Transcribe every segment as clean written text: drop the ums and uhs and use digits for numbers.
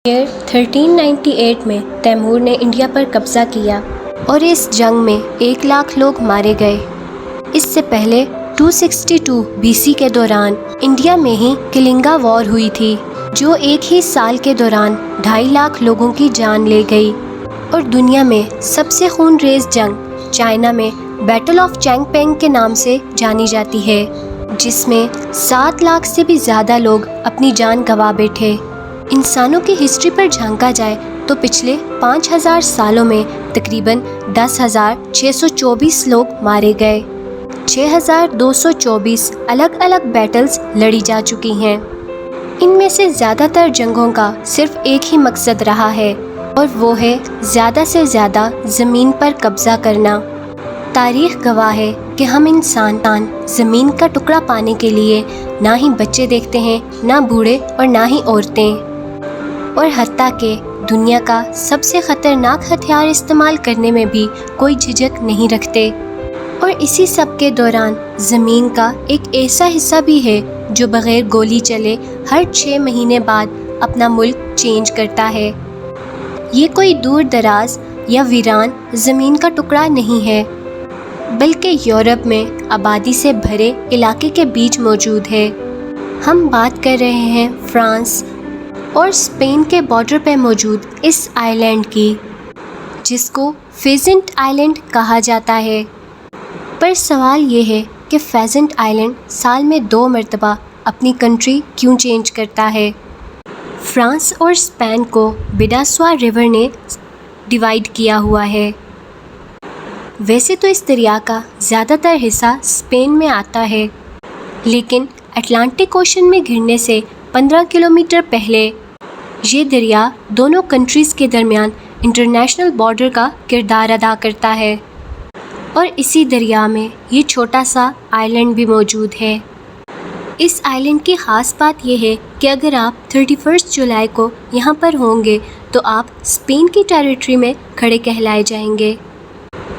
Year 1398 میں Timur نے India پر قبضہ کیا اور اس جنگ میں 1,00,000 لوگ مارے گئے۔ اس سے پہلے 262 BC کے دوران انڈیا میں ہی کلنگا وار ہوئی تھی، جو ایک ہی سال کے دوران 2.5 لوگوں کی جان لے گئی۔ اور دنیا میں سب سے خون ریز جنگ چائنا میں بیٹل آف چینگ پینگ کے نام سے جانی جاتی ہے، جس میں 7 لاکھ سے بھی زیادہ لوگ اپنی جان گنوا بیٹھے۔ انسانوں کی ہسٹری پر جھانکا جائے تو پچھلے 5000 سالوں میں تقریباً 10,624 لوگ مارے گئے۔ 6,224 الگ الگ بیٹلز لڑی جا چکی ہیں۔ ان میں سے زیادہ تر جنگوں کا صرف ایک ہی مقصد رہا ہے، اور وہ ہے زیادہ سے زیادہ زمین پر قبضہ کرنا۔ تاریخ گواہ ہے کہ ہم انسان زمین کا ٹکڑا پانے کے لیے نہ ہی بچے دیکھتے ہیں، نہ بوڑھے اور نہ ہی عورتیں، اور حتیٰ کہ دنیا کا سب سے خطرناک ہتھیار استعمال کرنے میں بھی کوئی جھجک نہیں رکھتے۔ اور اسی سب کے دوران زمین کا ایک ایسا حصہ بھی ہے جو بغیر گولی چلے ہر 6 مہینے بعد اپنا ملک چینج کرتا ہے۔ یہ کوئی دور دراز یا ویران زمین کا ٹکڑا نہیں ہے، بلکہ یورپ میں آبادی سے بھرے علاقے کے بیچ موجود ہے۔ ہم بات کر رہے ہیں فرانس اور اسپین کے بارڈر پہ موجود اس آئی لینڈ کی، جس کو فیزنٹ آئی لینڈ کہا جاتا ہے۔ پر سوال یہ ہے کہ فیزنٹ آئی لینڈ سال میں 2 مرتبہ اپنی کنٹری کیوں چینج کرتا ہے؟ فرانس اور اسپین کو بیڈاسوا ریور نے ڈیوائیڈ کیا ہوا ہے۔ ویسے تو اس دریا کا زیادہ تر حصہ اسپین میں آتا ہے، لیکن اٹلانٹک اوشن میں گرنے سے 15 کلومیٹر پہلے یہ دریا دونوں کنٹریز کے درمیان انٹرنیشنل بارڈر کا کردار ادا کرتا ہے، اور اسی دریا میں یہ چھوٹا سا آئی لینڈ بھی موجود ہے۔ اس آئی لینڈ کی خاص بات یہ ہے کہ اگر آپ 31 جولائی کو یہاں پر ہوں گے تو آپ اسپین کی ٹیریٹری میں کھڑے کہلائے جائیں گے،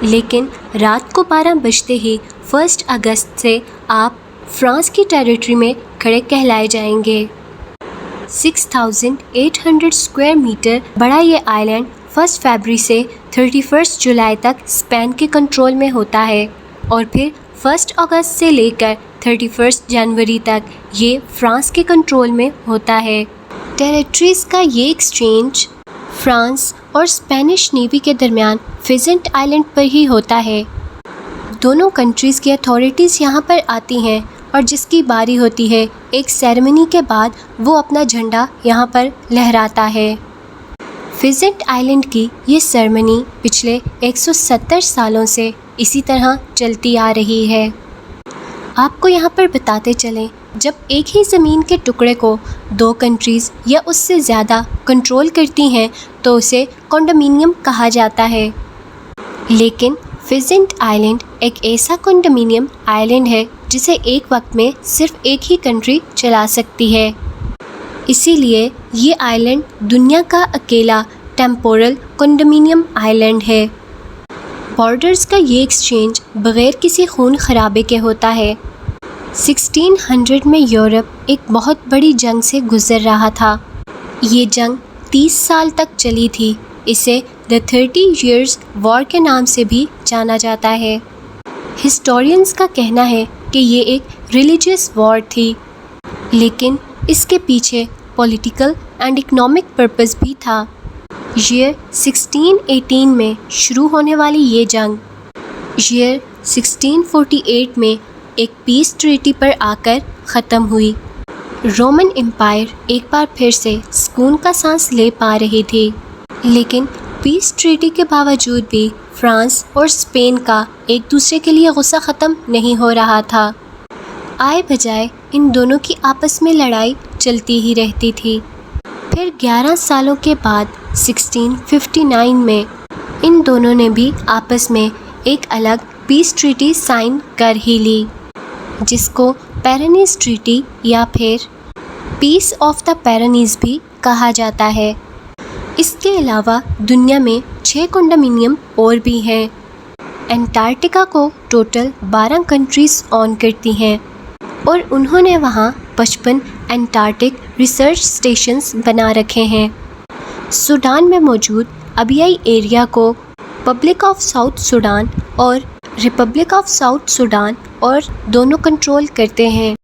لیکن رات کو 12 بجتے ہی 1 اگست سے آپ فرانس کی ٹیریٹری میں کھڑے کہلائے جائیں گے۔ 6,800 اسکوائر میٹر بڑا یہ آئی لینڈ 1 فروری سے 31 جولائی تک اسپین کے کنٹرول میں ہوتا ہے، اور پھر 1 اگست سے لے کر 31 جنوری تک یہ فرانس کے کنٹرول میں ہوتا ہے۔ ٹیریٹریز کا یہ ایکسچینج فرانس اور اسپینش نیوی کے درمیان فیزنٹ آئی لینڈ پر ہی ہوتا ہے۔ دونوں کنٹریز کی اتھارٹیز یہاں پر آتی ہیں، اور جس کی باری ہوتی ہے ایک سیریمنی کے بعد وہ اپنا جھنڈا یہاں پر لہراتا ہے۔ فیزنٹ آئی لینڈ کی یہ سیریمنی پچھلے 170 سالوں سے اسی طرح چلتی آ رہی ہے۔ آپ کو یہاں پر بتاتے چلیں، جب ایک ہی زمین کے ٹکڑے کو 2 کنٹریز یا اس سے زیادہ کنٹرول کرتی ہیں تو اسے کنڈومینیم کہا جاتا ہے، لیکن فیزنٹ آئی لینڈ ایک ایسا کنڈومینیم آئی لینڈ ہے جسے ایک وقت میں صرف ایک ہی کنٹری چلا سکتی ہے۔ اسی لیے یہ آئی لینڈ دنیا کا اکیلا ٹیمپورل کنڈومینیم آئی لینڈ ہے۔ بارڈرز کا یہ ایکسچینج بغیر کسی خون خرابے کے ہوتا ہے۔ 1600 میں یورپ ایک بہت بڑی جنگ سے گزر رہا تھا۔ یہ جنگ 30 سال تک چلی تھی۔ اسے The 30 Years War کے نام سے بھی جانا جاتا ہے۔ ہسٹورینز کا کہنا ہے کہ یہ ایک ریلیجیس وار تھی، لیکن اس کے پیچھے پولیٹیکل اینڈ اکنامک پرپز بھی تھا۔ ایئر 1618 میں شروع ہونے والی یہ جنگ ایئر 1648 میں ایک پیس ٹریٹی پر آ کر ختم ہوئی۔ رومن امپائر ایک بار پھر سے سکون کا سانس لے پا رہی تھی، لیکن پیس ٹریٹی کے باوجود بھی فرانس اور اسپین کا ایک دوسرے کے لیے غصہ ختم نہیں ہو رہا تھا۔ آئے بجائے ان دونوں کی آپس میں لڑائی چلتی ہی رہتی تھی۔ پھر 11 سالوں کے بعد 1659 میں ان دونوں نے بھی آپس میں ایک الگ پیس ٹریٹی سائن کر ہی لی، جس کو پیرینیز ٹریٹی یا پھر پیس آف دا پیرینیز بھی کہا جاتا ہے۔ اس کے علاوہ دنیا میں 6 کنڈومینیم اور بھی ہیں۔ انٹارکٹیکا کو ٹوٹل 12 کنٹریز اون کرتی ہیں، اور انہوں نے وہاں 55 انٹارکٹک ریسرچ اسٹیشنز بنا رکھے ہیں۔ سوڈان میں موجود آبیائی ایریا کو پبلک آف ساؤتھ سوڈان اور ریپبلک آف ساؤتھ سوڈان اور دونوں کنٹرول کرتے ہیں۔